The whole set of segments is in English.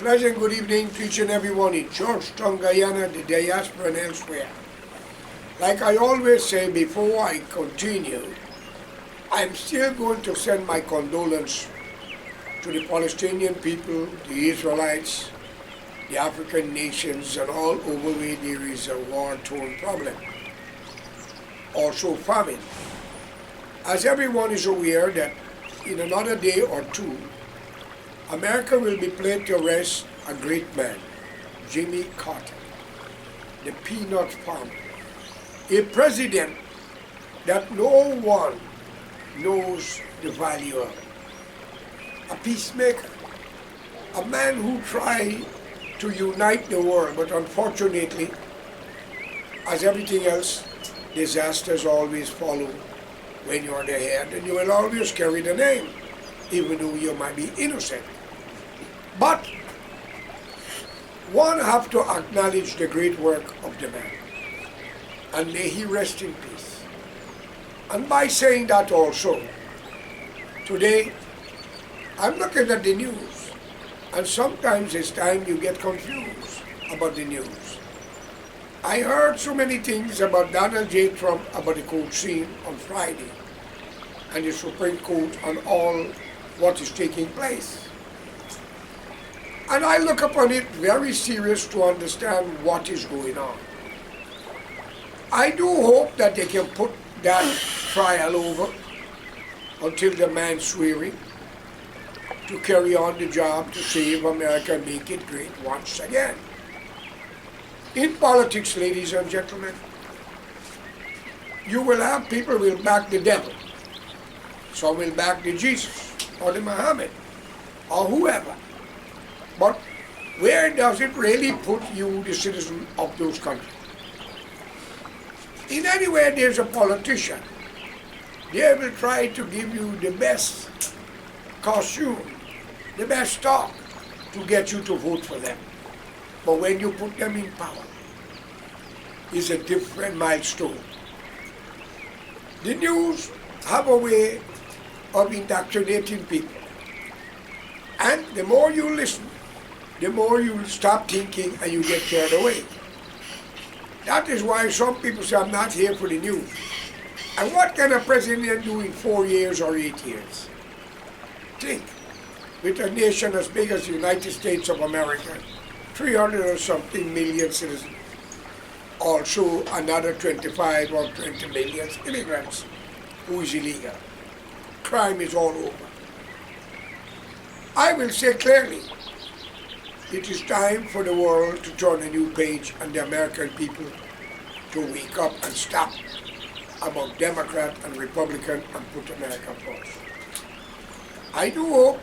Pleasant good evening to each and everyone in Georgetown, Guyana, the diaspora and elsewhere. Like I always say before I continue, I'm still going to send my condolences to the Palestinian people, the Israelites, the African nations, and all over where there is a war-torn problem. Also famine. As everyone is aware that in another day or two, America will be played to rest a great man, Jimmy Carter, the peanut farmer, a president that no one knows the value of, a peacemaker, a man who tried to unite the world, but unfortunately, as everything else, disasters always follow when you're the head, and you will always carry the name, even though you might be innocent. But one have to acknowledge the great work of the man, and may he rest in peace. And by saying that also, today I'm looking at the news, and sometimes it's time you get confused about the news. I heard so many things about Donald J. Trump about the court scene on Friday, and the Supreme Court and all what is taking place. And I look upon it very serious to understand what is going on. I do hope that they can put that trial over until the man's swearing to carry on the job to save America and make it great once again. In politics, ladies and gentlemen, you will have people who will back the devil. Some will back the Jesus or the Muhammad or whoever. But where does it really put you, the citizen of those countries? In anywhere there's a politician, they will try to give you the best costume, the best talk to get you to vote for them. But when you put them in power, it's a different milestone. The news have a way of indoctrinating people. And the more you listen, the more you stop thinking and you get carried away. That is why some people say, I'm not here for the news. And what can a president do in 4 years or 8 years? Think, with a nation as big as the United States of America, 300 or something million citizens, also another 25 or 20 million immigrants who is illegal. Crime is all over. I will say clearly, it is time for the world to turn a new page and the American people to wake up and stop about Democrat and Republican and put America first. I do hope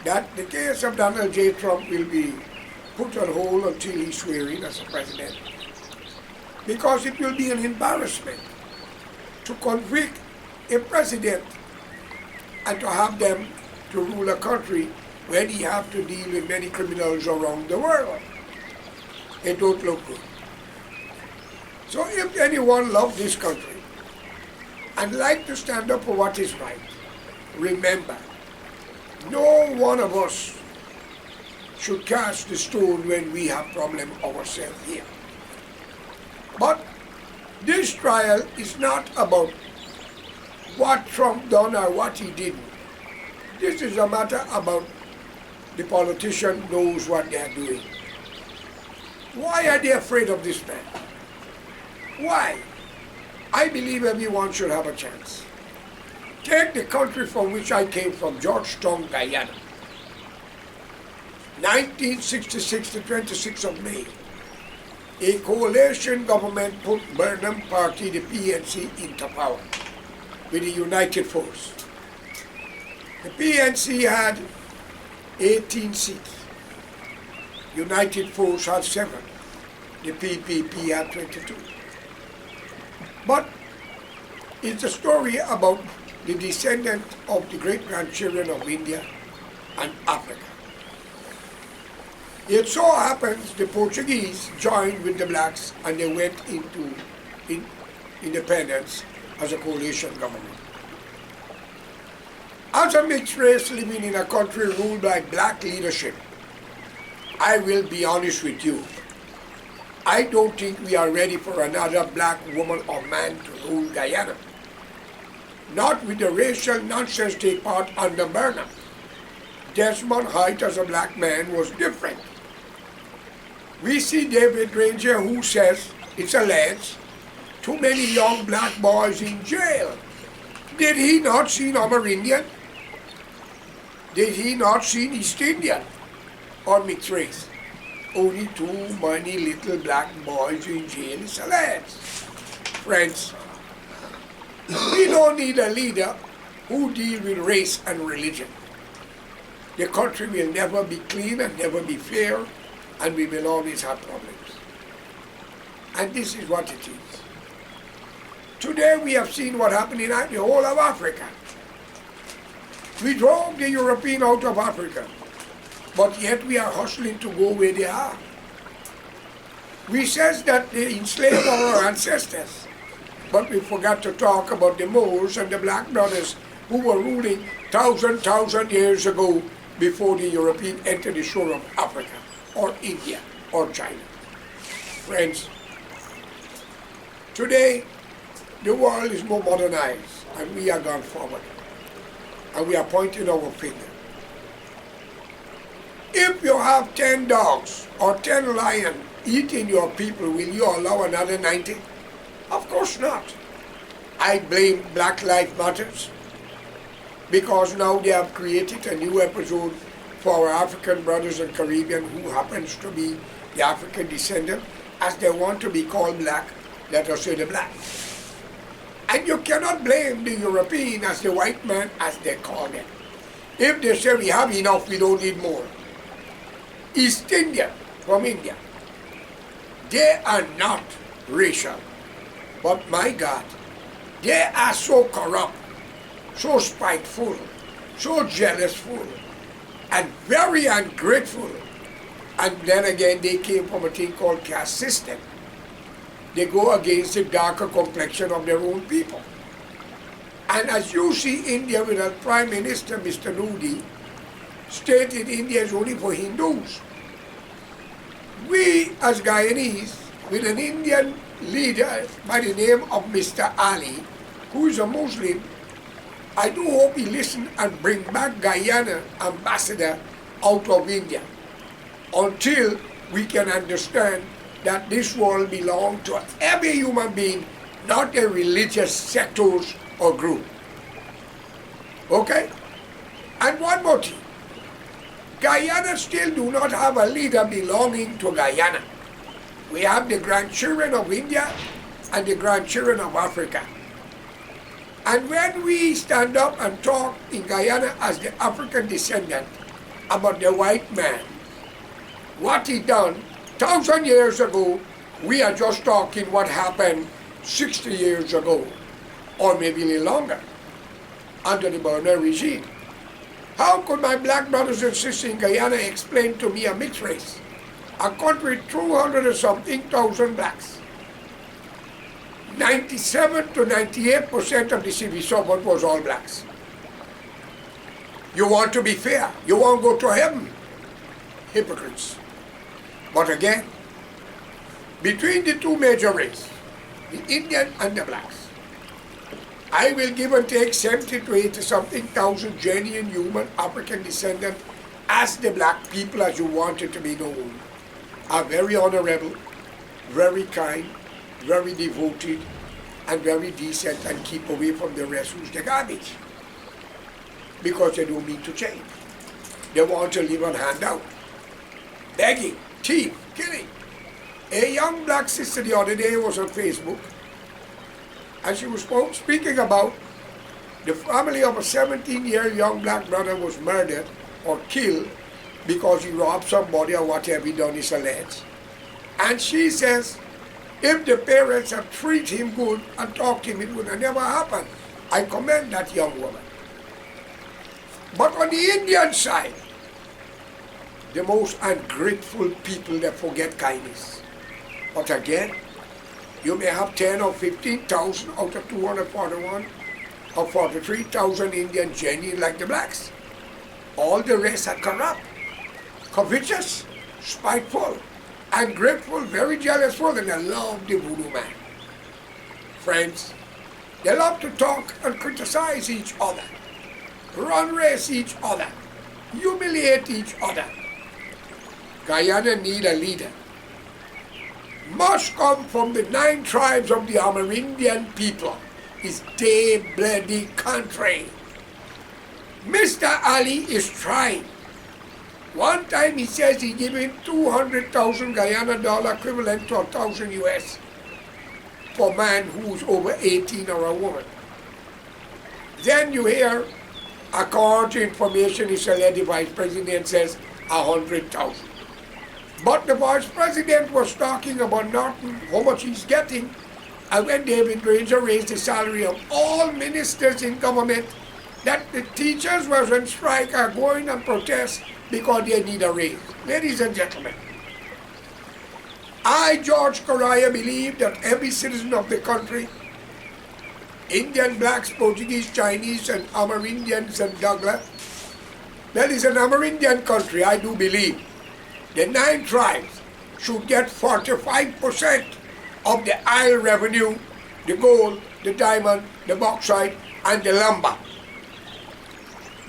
that the case of Donald J. Trump will be put on hold until he's swearing as a president, because it will be an embarrassment to convict a president and to have them to rule a country when he have to deal with many criminals around the world. It don't look good. So if anyone loves this country and like to stand up for what is right, remember, no one of us should cast the stone when we have problem ourselves here. But this trial is not about what Trump done or what he didn't. This is a matter about the politician knows what they are doing. Why are they afraid of this man? Why? I believe everyone should have a chance. Take the country from which I came from, Georgetown, Guyana. 1966, the 26th of May, a coalition government put Burnham Party, the PNC, into power with a united force. The PNC had 18 seats. United Force had 7. The PPP had 22. But it's a story about the descendant of the great-grandchildren of India and Africa. It so happens the Portuguese joined with the blacks and they went into independence as a coalition government. As a mixed race living in a country ruled by black leadership, I will be honest with you. I don't think we are ready for another black woman or man to rule Guyana. Not with the racial nonsense they part under Burnham. Desmond Hite as a black man was different. We see David Granger who says, it's alleged, too many young black boys in jail. Did he not see Amerindian? Did he not see East Indian or mixed race? Only too many little black boys in jail is alleged. Friends, we don't need a leader who deals with race and religion. The country will never be clean and never be fair, and we will always have problems. And this is what it is. Today we have seen what happened in the whole of Africa. We drove the European out of Africa, but yet we are hustling to go where they are. We says that they enslaved our ancestors, but we forgot to talk about the Moors and the black brothers who were ruling thousand years ago before the European entered the shore of Africa, or India, or China. Friends, today the world is more modernized and we are gone forward. And we are pointing our finger. If you have 10 dogs or 10 lions eating your people, will you allow another 90? Of course not. I blame Black Lives Matters because now they have created a new episode for our African brothers and Caribbean who happens to be the African descendant, as they want to be called black, let us say the black. And you cannot blame the European as the white man, as they call them. If they say we have enough, we don't need more. East India, from India, they are not racial. But my God, they are so corrupt, so spiteful, so jealousful, and very ungrateful. And then again, they came from a thing called caste system. They go against the darker complexion of their own people. And as you see India with our Prime Minister, Mr. Modi, stated India is only for Hindus. We as Guyanese, with an Indian leader by the name of Mr. Ali, who is a Muslim, I do hope he listen and bring back Guyana ambassador out of India until we can understand that this world belongs to every human being, not a religious sectors or group. Okay? And one more thing. Guyana still do not have a leader belonging to Guyana. We have the grandchildren of India and the grandchildren of Africa. And when we stand up and talk in Guyana as the African descendant about the white man, what he done 1,000 years ago, we are just talking what happened 60 years ago, or maybe a little longer, under the Burnham regime. How could my black brothers and sisters in Guyana explain to me a mixed race? A country with 200 or something thousand blacks. 97 to 98% of the civil servant was all blacks. You want to be fair, you want to go to heaven. Hypocrites. But again, between the two major races, the Indian and the blacks, I will give and take 70 to 80 something thousand genuine human African descendants as the black people, as you want it to be known, are very honorable, very kind, very devoted, and very decent, and keep away from the rest who's the garbage. Because they don't mean to change. They want to live on handout, begging, thief, killing. A young black sister the other day was on Facebook, and she was speaking about the family of a 17-year young black brother was murdered or killed because he robbed somebody or whatever he done is alleged. And she says, if the parents had treated him good and talked to him, it would have never happened. I commend that young woman. But on the Indian side, the most ungrateful people that forget kindness. But again, you may have 10 or 15,000 out of 241 or 43,000 Indian genuine like the blacks. All the rest are corrupt, covetous, spiteful, ungrateful, very jealousful, and they love the voodoo man. Friends, they love to talk and criticize each other, run race each other, humiliate each other. Guyana need a leader. Must come from the 9 tribes of the Amerindian people. It's their bloody country. Mr. Ali is trying. One time he says he's giving 200,000 Guyana dollar equivalent to 1,000 US for a man who's over 18 or a woman. Then you hear, according to information, is the vice president says 100,000. But the vice president was talking about not how much he's getting, and when David Ranger raised the salary of all ministers in government, that the teachers was on strike are going and protest because they need a raise. Ladies and gentlemen, I, George Correa, believe that every citizen of the country, Indian, blacks, Portuguese, Chinese, and Amerindians and Douglas, that is an Amerindian country, I do believe. The 9 tribes should get 45% of the oil revenue, the gold, the diamond, the bauxite, and the lumber.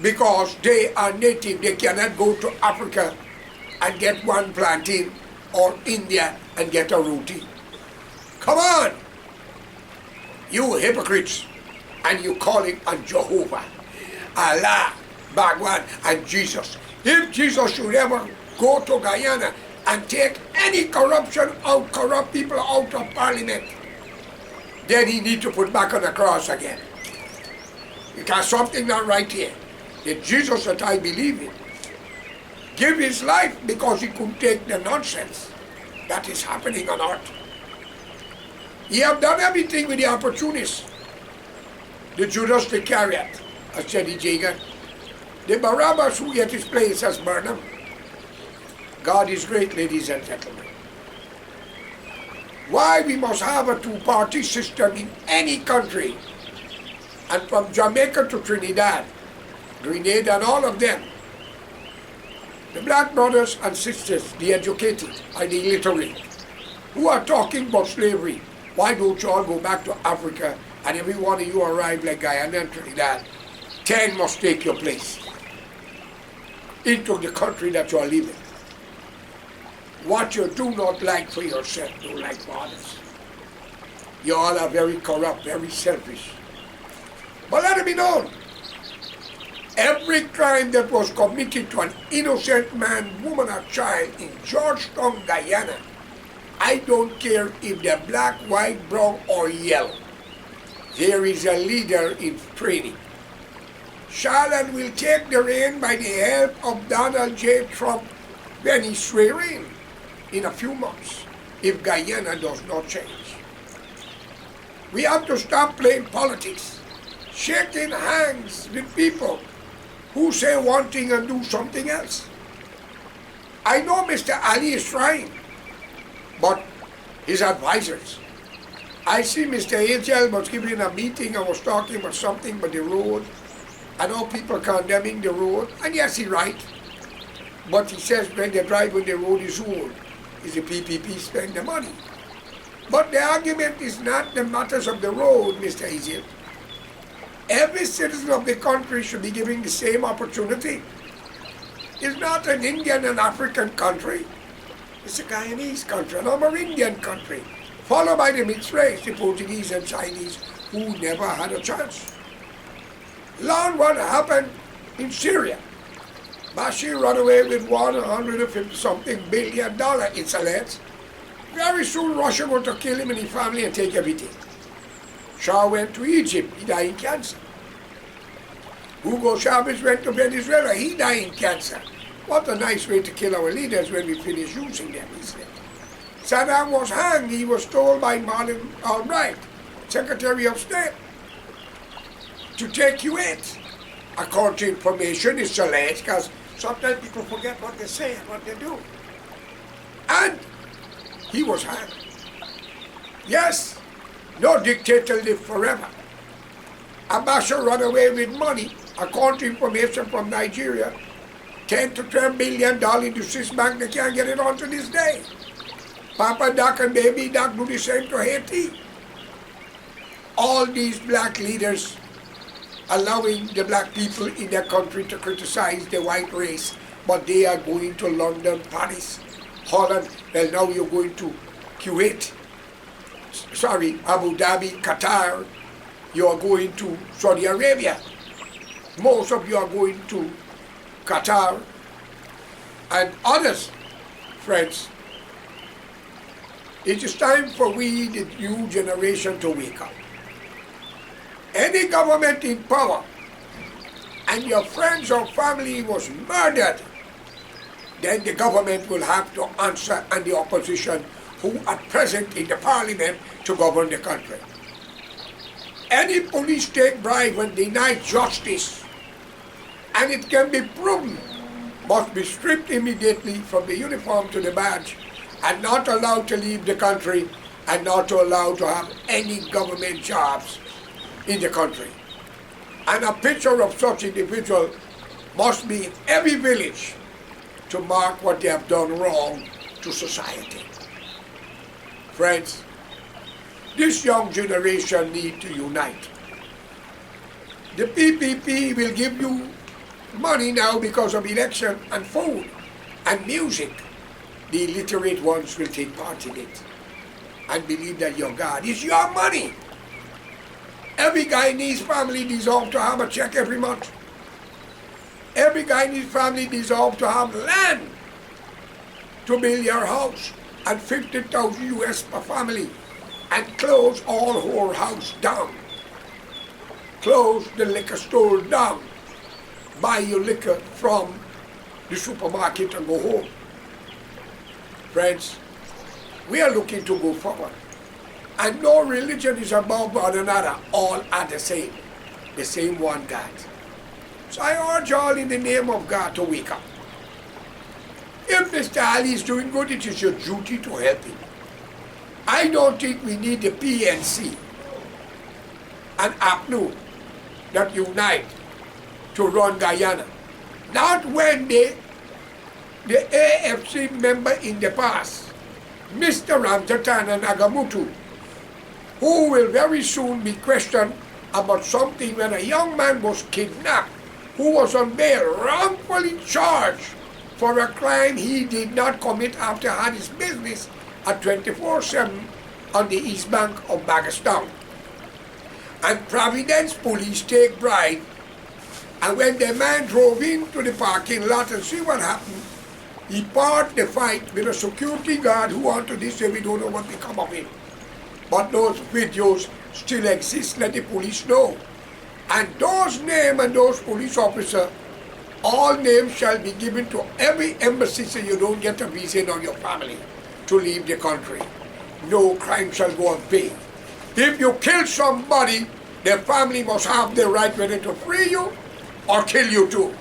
Because they are native, they cannot go to Africa and get one plantain, or India and get a roti. Come on, you hypocrites, and you calling on Jehovah, Allah, Bhagwan, and Jesus. If Jesus should ever go to Guyana and take any corruption out, corrupt people out of parliament, then he need to put back on the cross again. Because something not right here. The Jesus that I believe in give his life because he could take the nonsense that is happening on earth. He have done everything with the opportunists. The Judas Iscariot, as Jenny Jagan, the Barabbas who get his place as Burnham. God is great, ladies and gentlemen. Why we must have a 2-party system in any country, and from Jamaica to Trinidad, Grenada, and all of them, the black brothers and sisters, the educated and the illiterate, who are talking about slavery, why don't you all go back to Africa, and every one of you arrive like Guyana and Trinidad, 10 must take your place into the country that you are living. What you do not like for yourself, do like for others. You all are very corrupt, very selfish. But let it be known, every crime that was committed to an innocent man, woman, or child in Georgetown, Guyana, I don't care if they're black, white, brown, or yellow, there is a leader in training. Charlotte will take the reign by the help of Donald J. Trump when he swears in a few months, if Guyana does not change. We have to stop playing politics, shaking hands with people who say one thing and do something else. I know Mr. Ali is trying, but his advisors. I see Mr. H.L. was giving a meeting and was talking about something but the road. I know people condemning the road, and yes, he's right. But he says when they drive when the road is old, is the PPP spend the money. But the argument is not the matters of the road, Mr. Hazel. Every citizen of the country should be given the same opportunity. It's not an Indian and African country. It's a Guyanese country, an Amerindian country, followed by the mixed race, the Portuguese and Chinese, who never had a chance. Learn what happened in Syria. Bashir ran away with $150-something billion, it's alleged. Very soon Russia going to kill him and his family and take everything. Shah went to Egypt, he died in cancer. Hugo Chavez went to Venezuela, he died in cancer. What a nice way to kill our leaders when we finish using them, he said. Saddam was hanged, he was told by Madeleine Albright, Secretary of State, to take you in. According to information, it's alleged, because sometimes people forget what they say and what they do. And he was hanged. Yes, no dictator lived forever. Abacha ran away with money, according to information from Nigeria. $10 to $12 billion in the Swiss bank, they can't get it on to this day. Papa Doc and Baby Doc do the same to Haiti. All these black leaders allowing the black people in their country to criticize the white race, but they are going to London, Paris, Holland. Well, now you're going to Kuwait, Abu Dhabi, Qatar. You are going to Saudi Arabia. Most of you are going to Qatar and others, friends. It is time for we, the new generation, to wake up. Any government in power and your friends or family was murdered, then the government will have to answer, and the opposition who are present in the parliament to govern the country. Any police take bribe and deny justice, and it can be proven, must be stripped immediately from the uniform to the badge and not allowed to leave the country and not allowed to have any government jobs in the country. And a picture of such individual must be in every village to mark what they have done wrong to society. Friends, this young generation need to unite. The PPP will give you money now because of election and food and music. The illiterate ones will take part in it and believe that your God is your money. Every Guyanese family deserves to have a check every month. Every Guyanese family deserves to have land to build your house, and 50,000 US per family, and close all whorehouse down. Close the liquor store down. Buy your liquor from the supermarket and go home. Friends, we are looking to go forward. And no religion is above one another. All are the same one God. So I urge all in the name of God to wake up. If Mr. Ali is doing good, it is your duty to help him. I don't think we need the PNC and APNU that unite to run Guyana. Not when the AFC member in the past, Mr. Ramjatan and Agamutu, who will very soon be questioned about something when a young man was kidnapped, who was on bail, wrongfully charged for a crime he did not commit after had his business at 24/7 on the east bank of Bagaston. And Providence police take bribe, and when the man drove into the parking lot and see what happened, he parked the fight with a security guard who wanted to say we don't know what become of him. But those videos still exist, let the police know. And those names and those police officers, all names shall be given to every embassy so you don't get a visa on your family to leave the country. No crime shall go unpaid. If you kill somebody, their family must have the right whether to free you or kill you too.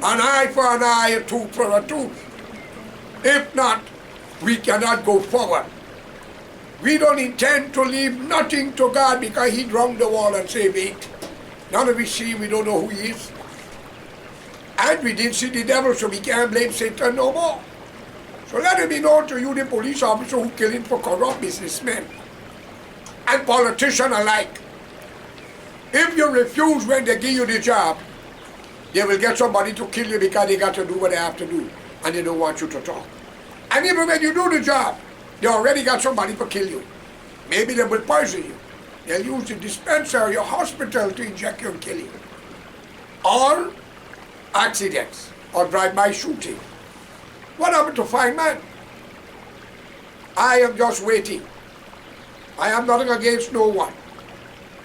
An eye for an eye, a tooth for a tooth. If not, we cannot go forward. We don't intend to leave nothing to God because he drowned the wall and saved it. None of us see him, we don't know who he is. And we didn't see the devil, so we can't blame Satan no more. So let it be known to you, the police officer who killed him for corrupt businessmen and politicians alike. If you refuse when they give you the job, they will get somebody to kill you because they got to do what they have to do and they don't want you to talk. And even when you do the job, they already got somebody to kill you. Maybe they will poison you. They'll use the dispenser or your hospital to inject you and kill you. Or accidents or drive-by shooting. What happened to fine man? I am just waiting. I am nothing against no one.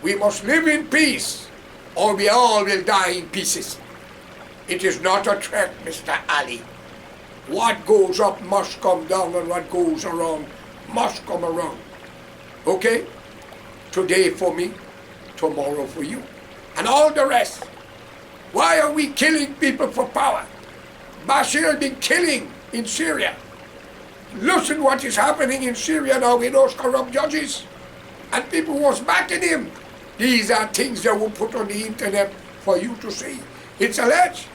We must live in peace or we all will die in pieces. It is not a threat, Mr. Ali. What goes up must come down and what goes around must come around. Okay? Today for me, tomorrow for you. And all the rest. Why are we killing people for power? Bashir has been killing in Syria. Listen what is happening in Syria now with those corrupt judges and people who was backing him. These are things that will put on the internet for you to see. It's alleged.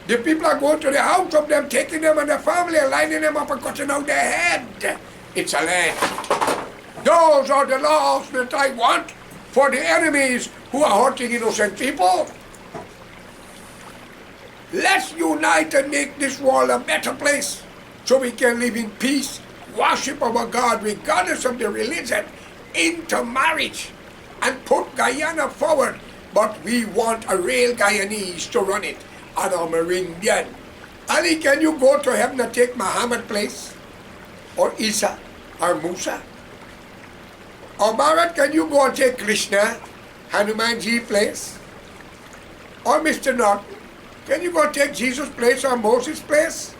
The people are going to the house of them, taking them and their family and lining them up and cutting out their head. It's a land. Those are the laws that I want for the enemies who are hurting innocent people. Let's unite and make this world a better place so we can live in peace, worship our God regardless of the religion, into marriage, and put Guyana forward. But we want a real Guyanese to run it, and a Amerindian. Ali, can you go to heaven and take Muhammad place? Or Isa? Or Musa? Or Bharat, can you go and take Krishna, Hanumanji place? Or Mr. Norton, can you go and take Jesus' place or Moses' place?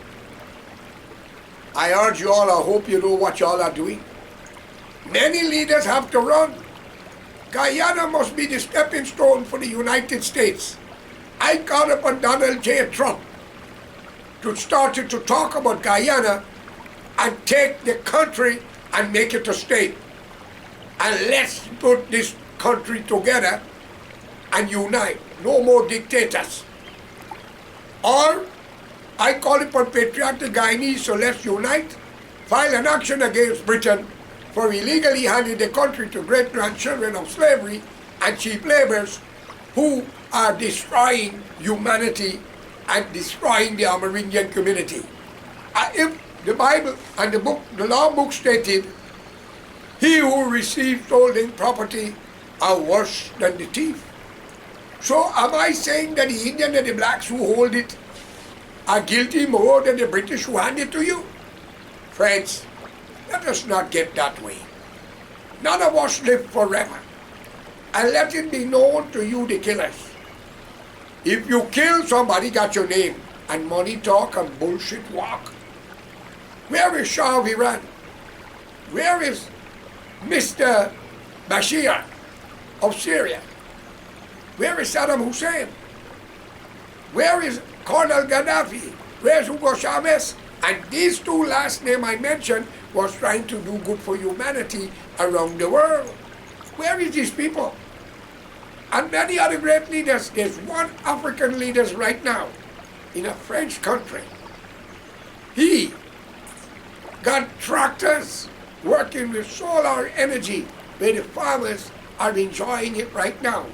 I urge you all, I hope you know what you all are doing. Many leaders have to run. Guyana must be the stepping stone for the United States. I called upon Donald J. Trump to start to talk about Guyana and take the country and make it a state. And let's put this country together and unite. No more dictators. Or I call upon patriotic Guyanese, so let's unite, file an action against Britain for illegally handing the country to great-grandchildren of slavery and cheap laborers who are destroying humanity and destroying the Amerindian community. If the Bible and the law book stated, he who receives stolen property are worse than the thief. So am I saying that the Indian and the blacks who hold it are guilty more than the British who hand it to you? Friends, let us not get that way. None of us live forever. And let it be known to you, the killers. If you kill somebody, got your name, and money talk and bullshit walk. Where is Shah of Iran? Where is Mr. Bashir of Syria? Where is Saddam Hussein? Where is Colonel Gaddafi? Where's Hugo Chavez? And these two last names I mentioned was trying to do good for humanity around the world. Where is these people? And many other great leaders. There's one African leader right now in a French country. He got tractors working with solar energy where the farmers are enjoying it right now.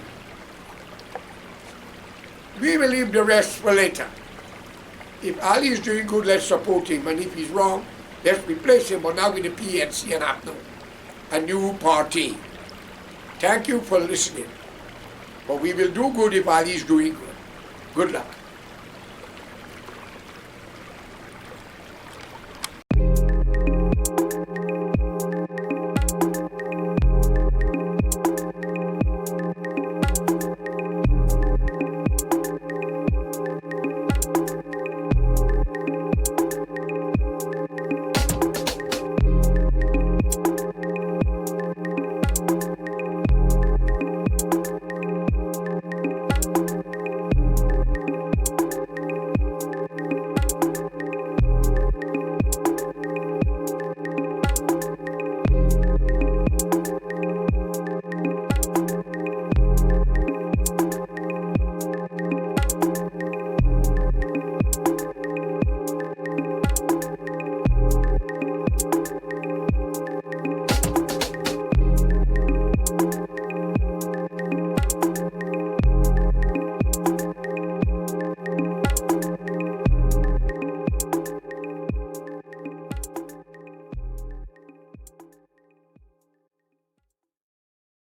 We will leave the rest for later. If Ali is doing good, let's support him. And if he's wrong, let's replace him. But now with the PNC and APNO, a new party. Thank you for listening. But we will do good if Ali is doing good. Good luck.